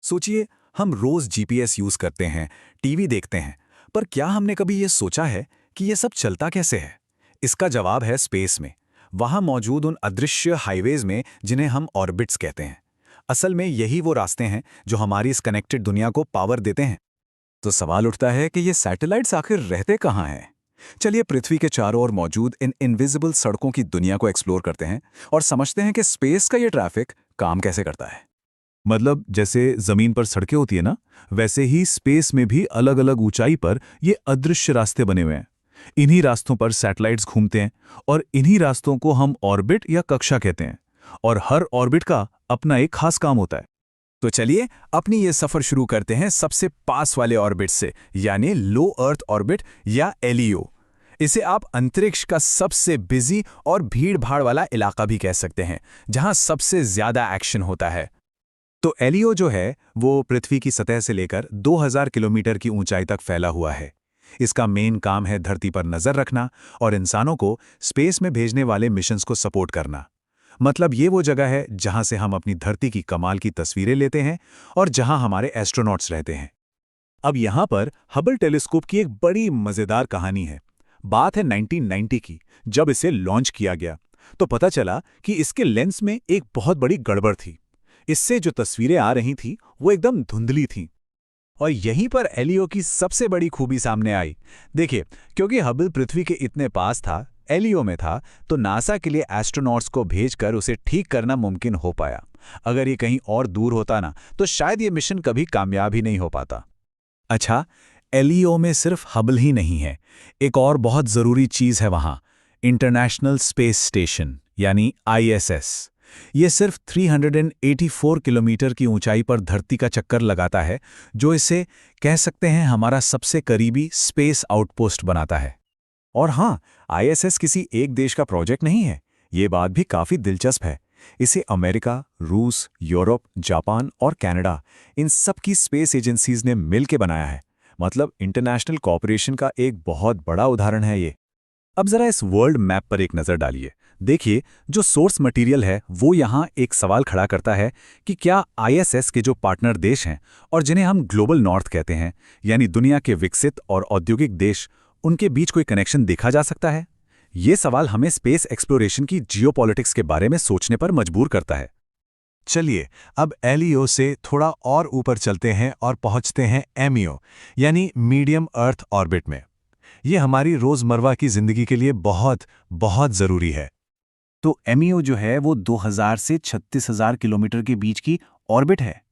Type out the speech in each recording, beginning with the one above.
सोचिए, हम रोज GPS use करते हैं, टीवी देखते हैं, पर क्या हमने कभी ये सोचा है कि ये सब चलता कैसे है? इसका जवाब है स्पेस में, वहां मौजूद उन अदृश्य हाईवेज में जिन्हें हम ऑर्बिट्स कहते हैं। असल में यही वो रास्ते हैं जो हमारी इस कनेक्टेड दुनिया को पावर देते हैं। तो सवाल उठता है कि ये सैटेलाइट्स आखिर रहते कहाँ हैं? चलिए पृथ्वी के चारों ओर मौजूद इन इनविजिबल सड़कों की दुनिया को एक्सप्लोर करते हैं और समझते हैं कि स्पेस का ये ट्रैफिक काम कैसे करता है। मतलब जैसे जमीन पर सड़कें होती है ना, वैसे ही स्पेस में भी अलग अलग ऊंचाई पर ये अदृश्य रास्ते बने हुए हैं। इन्हीं रास्तों पर सैटेलाइट्स घूमते हैं और इन्हीं रास्तों को हम ऑर्बिट या कक्षा कहते हैं। और हर ऑर्बिट का अपना एक खास काम होता है। तो चलिए अपनी ये सफर शुरू करते हैं सबसे पास वाले ऑर्बिट से, यानी लो अर्थ ऑर्बिट या एलईओ। इसे आप अंतरिक्ष का सबसे बिजी और भीड़-भाड़ वाला इलाका भी कह सकते हैं, जहां सबसे ज्यादा एक्शन होता है। तो एलईओ जो है वो पृथ्वी की सतह से लेकर 2000 किलोमीटर की ऊंचाई तक फैला हुआ है। इसका मेन काम है धरती पर नजर रखना और इंसानों को स्पेस में भेजने वाले मिशंस को सपोर्ट करना। मतलब ये वो जगह है जहां से हम अपनी धरती की कमाल की तस्वीरें लेते हैं और जहां हमारे एस्ट्रोनॉट्स रहते हैं। अब यहां पर हबल टेलीस्कोप की एक बड़ी मजेदार कहानी है। बात है 1990 की, जब इसे लॉन्च किया गया तो पता चला कि इसके लेंस में एक बहुत बड़ी गड़बड़ थी। इससे जो तस्वीरें आ रही थीं वो एकदम धुंधली थीं। और यहीं पर एलईओ की सबसे बड़ी खूबी सामने आई। देखिए, क्योंकि हबल पृथ्वी के इतने पास था, एलईओ में था, तो नासा के लिए एस्ट्रोनॉट्स को भेजकर उसे ठीक करना मुमकिन हो पाया। अगर ये कहीं और दूर होता ना, तो शायद ये मिशन कभी कामयाब ही नहीं हो पाता। अच्छा, एलईओ में सिर्फ हबल ही नहीं है, एक और बहुत जरूरी चीज है वहां, इंटरनेशनल स्पेस स्टेशन यानी आईएसएस। ये सिर्फ 384 किलोमीटर की ऊंचाई पर धरती का चक्कर लगाता है, जो इसे कह सकते हैं हमारा सबसे करीबी स्पेस आउटपोस्ट बनाता है। और हाँ, आईएसएस किसी एक देश का प्रोजेक्ट नहीं है, ये बात भी काफी दिलचस्प है। इसे अमेरिका, रूस, यूरोप, जापान और कनाडा, इन सब की स्पेस एजेंसीज ने मिलकर बनाया है। मतलब इंटरनेशनल कोऑपरेशन का एक बहुत बड़ा उदाहरण है ये। अब जरा इस वर्ल्ड मैप पर एक नजर डालिए। देखिए, जो सोर्स मटेरियल है वो यहाँ एक सवाल खड़ा करता है कि क्या आईएसएस के जो पार्टनर देश हैं और जिन्हें हम ग्लोबल नॉर्थ कहते हैं, यानी दुनिया के विकसित और औद्योगिक देश, उनके बीच कोई कनेक्शन देखा जा सकता है? ये सवाल हमें स्पेस एक्सप्लोरेशन की जियोपॉलिटिक्स के बारे में सोचने पर मजबूर करता है। चलिए अब एलईओ से थोड़ा और ऊपर चलते हैं और पहुंचते हैं एमईओ, यानी मीडियम अर्थ ऑर्बिट में। ये हमारी रोजमर्रा की जिंदगी के लिए बहुत बहुत जरूरी है। तो एमईओ जो है वो 2000 से 36,000 किलोमीटर के बीच की ऑर्बिट है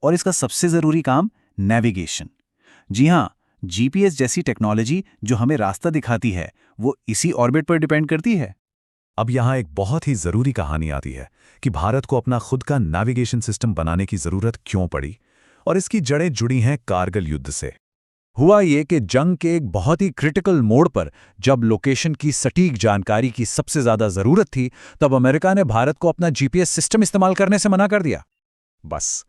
और इसका सबसे ज़रूरी काम नेविगेशन। जी हाँ, जीपीएस जैसी टेक्नोलॉजी जो हमें रास्ता दिखाती है वो इसी ऑर्बिट पर डिपेंड करती है। अब यहाँ एक बहुत ही जरूरी कहानी आती है कि भारत को अपना खुद का नेविगेशन सिस्टम बनाने की जरूरत क्यों पड़ी, और इसकी जड़ें जुड़ी हैं कारगिल युद्ध से। हुआ ये कि जंग के एक बहुत ही क्रिटिकल मोड़ पर जब लोकेशन की सटीक जानकारी की सबसे ज्यादा जरूरत थी, तब अमेरिका ने भारत को अपना जीपीएस सिस्टम इस्तेमाल करने से मना कर दिया। बस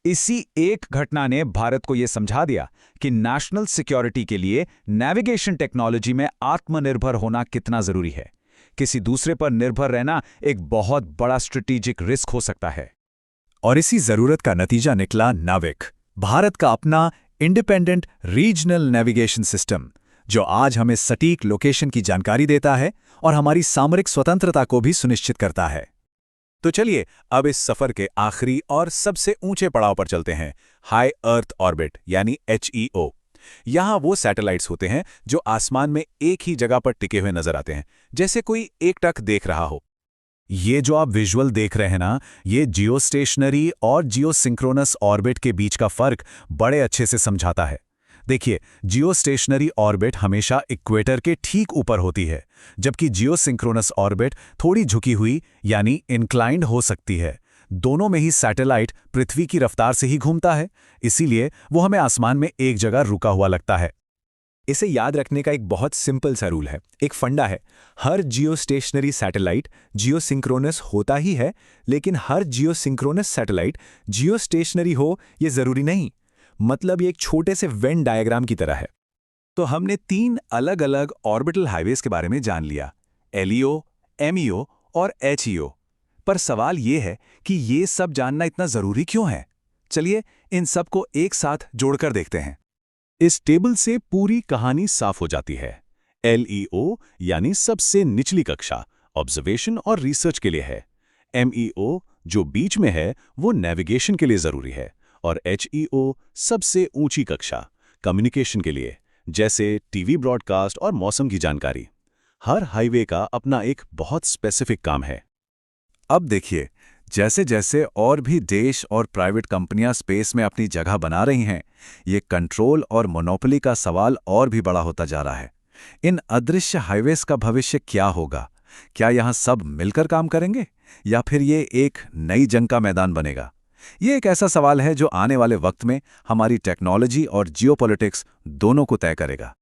इसी एक घटना ने भारत को यह समझा दिया कि नेशनल सिक्योरिटी के लिए नेविगेशन टेक्नोलॉजी में आत्मनिर्भर होना कितना जरूरी है। किसी दूसरे पर निर्भर रहना एक बहुत बड़ा स्ट्रेटेजिक रिस्क हो सकता है। और इसी जरूरत का नतीजा निकला नाविक, भारत का अपना इंडिपेंडेंट रीजनल नेविगेशन सिस्टम, जो आज हमें सटीक लोकेशन की जानकारी देता है और हमारी सामरिक स्वतंत्रता को भी सुनिश्चित करता है। तो चलिए अब इस सफर के आखिरी और सबसे ऊंचे पड़ाव पर चलते हैं, हाई अर्थ ऑर्बिट यानी एचईओ। यहां वो सैटेलाइट्स होते हैं जो आसमान में एक ही जगह पर टिके हुए नजर आते हैं, जैसे कोई एकटक देख रहा हो। ये जो आप विजुअल देख रहे हैं ना, ये जियोस्टेशनरी और जियोसिंक्रोनस ऑर्बिट के बीच का फर्क बड़े अच्छे से समझाता है। देखिए, जियोस्टेशनरी ऑर्बिट हमेशा इक्वेटर के ठीक ऊपर होती है, जबकि जियोसिंक्रोनस ऑर्बिट थोड़ी झुकी हुई यानी इंक्लाइंड हो सकती है। दोनों में ही सैटेलाइट पृथ्वी की रफ्तार से ही घूमता है, इसीलिए वो हमें आसमान में एक जगह रुका हुआ लगता है। इसे याद रखने का एक बहुत सिंपल सा रूल है, एक फंडा है। हर जियोस्टेशनरी सैटेलाइट जियोसिंक्रोनस होता ही है, लेकिन हर जियोसिंक्रोनस सैटेलाइट जियोस्टेशनरी हो ये जरूरी नहीं। मतलब ये एक छोटे से वेन डायग्राम की तरह है। तो हमने 3 अलग अलग ऑर्बिटल हाईवेज के बारे में जान लिया, एलईओ, एमईओ और एचईओ। पर सवाल ये है कि ये सब जानना इतना जरूरी क्यों है? चलिए इन सब को एक साथ जोड़कर देखते हैं। इस टेबल से पूरी कहानी साफ हो जाती है। LEO यानी सबसे निचली कक्षा ऑब्जर्वेशन और रिसर्च के लिए है। MEO जो बीच में है वो नेविगेशन के लिए जरूरी है, और HEO सबसे ऊंची कक्षा कम्युनिकेशन के लिए, जैसे टीवी ब्रॉडकास्ट और मौसम की जानकारी। हर हाईवे का अपना एक बहुत स्पेसिफिक काम है। अब देखिए, जैसे जैसे और भी देश और प्राइवेट कंपनियां स्पेस में अपनी जगह बना रही हैं, ये कंट्रोल और मोनोपोली का सवाल और भी बड़ा होता जा रहा है। इन अदृश्य हाईवेज का भविष्य क्या होगा? क्या यहाँ सब मिलकर काम करेंगे या फिर ये एक नई जंग का मैदान बनेगा? ये एक ऐसा सवाल है जो आने वाले वक्त में हमारी टेक्नोलॉजी और जियोपॉलिटिक्स दोनों को तय करेगा।